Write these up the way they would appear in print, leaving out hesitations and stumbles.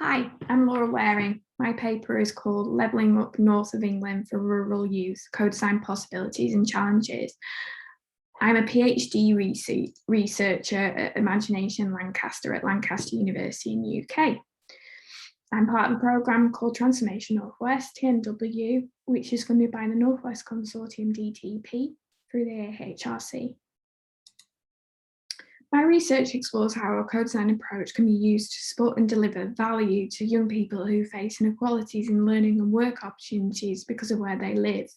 Hi, I'm Laura Waring. My paper is called Levelling Up North of England for Rural Youth, Co-Design Possibilities and Challenges. I'm a PhD researcher at Imagination Lancaster at Lancaster University in the UK. I'm part of a programme called Transformation Northwest, TNW, which is funded by the Northwest Consortium DTP through the AHRC. My research explores how a co-design approach can be used to support and deliver value to young people who face inequalities in learning and work opportunities because of where they live.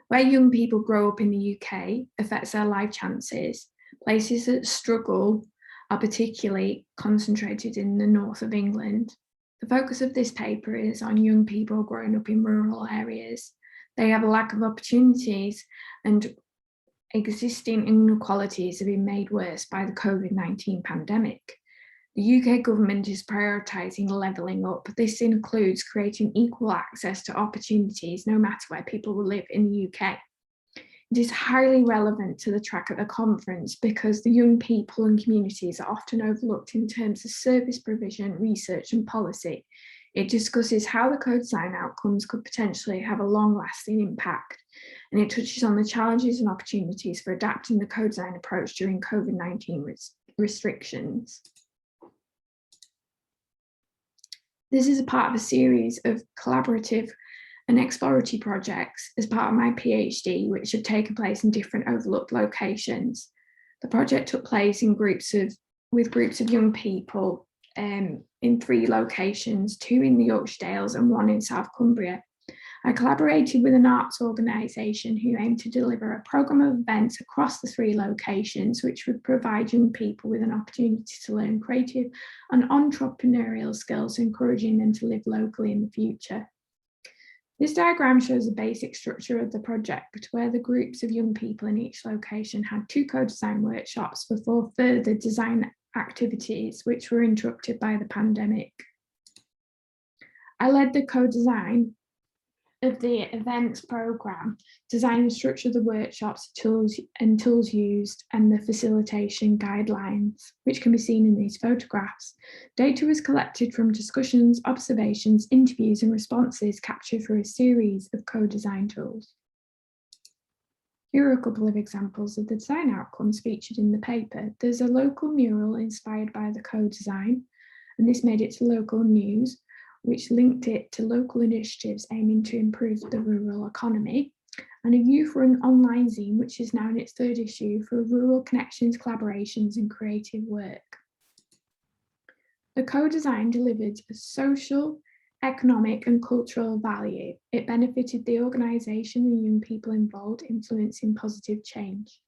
Where young people grow up in the UK affects their life chances. Places that struggle are particularly concentrated in the north of England. The focus of this paper is on young people growing up in rural areas. They have a lack of opportunities, and existing inequalities have been made worse by the COVID-19 pandemic. The UK government is prioritising levelling up. This includes creating equal access to opportunities no matter where people will live in the UK. It is highly relevant to the track at the conference because the young people and communities are often overlooked in terms of service provision, research and policy. It discusses how the co-design outcomes could potentially have a long-lasting impact, and it touches on the challenges and opportunities for adapting the co-design approach during COVID-19 restrictions. This is a part of a series of collaborative and exploratory projects as part of my PhD, which have taken place in different overlooked locations. The project took place in groups of young people in 3 locations, 2 in the Yorkshire Dales and 1 in South Cumbria. I collaborated with an arts organisation who aimed to deliver a programme of events across the 3 locations, which would provide young people with an opportunity to learn creative and entrepreneurial skills, encouraging them to live locally in the future. This diagram shows the basic structure of the project, where the groups of young people in each location had 2 co-design workshops before further design activities, which were interrupted by the pandemic. I led the co-design of the events programme, design and structure of the workshops, tools used, and the facilitation guidelines, which can be seen in these photographs. Data was collected from discussions, observations, interviews, and responses captured through a series of co-design tools. Here are a couple of examples of the design outcomes featured in the paper. There's a local mural inspired by the co-design, and this made it to local news, which linked it to local initiatives aiming to improve the rural economy, and a youth-run online zine, which is now in its 3rd issue, for rural connections, collaborations and creative work. The co-design delivered a social, economic and cultural value. It benefited the organisation and young people involved, influencing positive change.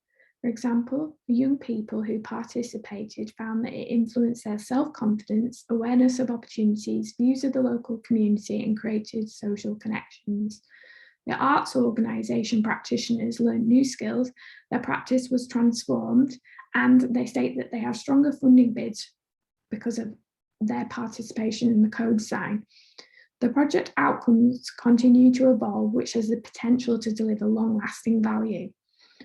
For example, the young people who participated found that it influenced their self-confidence, awareness of opportunities, views of the local community and created social connections. The arts organisation practitioners learned new skills, their practice was transformed, and they state that they have stronger funding bids because of their participation in the co-design. The project outcomes continue to evolve, which has the potential to deliver long-lasting value.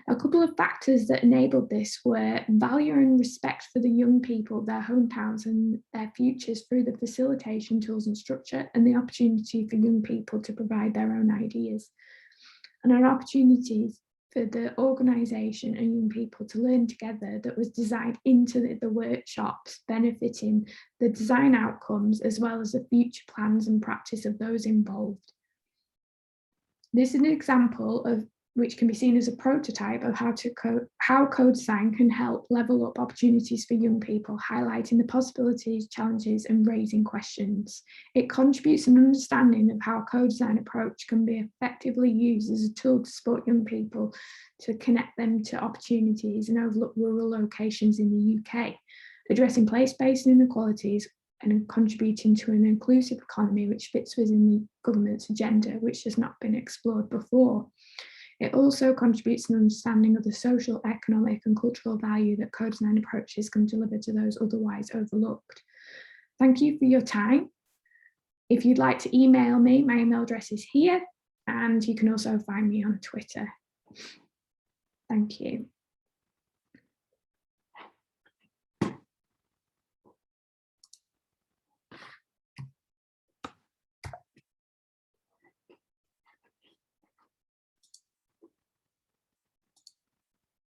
A couple of factors that enabled this were value and respect for the young people, their hometowns and their futures through the facilitation tools and structure, and the opportunity for young people to provide their own ideas, and an opportunity for the organisation and young people to learn together that was designed into the workshops, benefiting the design outcomes as well as the future plans and practice of those involved. This is an example of which can be seen as a prototype of how co-design can help level up opportunities for young people, highlighting the possibilities, challenges, and raising questions. It contributes an understanding of how co-design approach can be effectively used as a tool to support young people to connect them to opportunities and overlook rural locations in the UK, addressing place-based inequalities and contributing to an inclusive economy which fits within the government's agenda, which has not been explored before. It also contributes an understanding of the social, economic and cultural value that co-design approaches can deliver to those otherwise overlooked. Thank you for your time. If you'd like to email me, my email address is here, and you can also find me on Twitter. Thank you.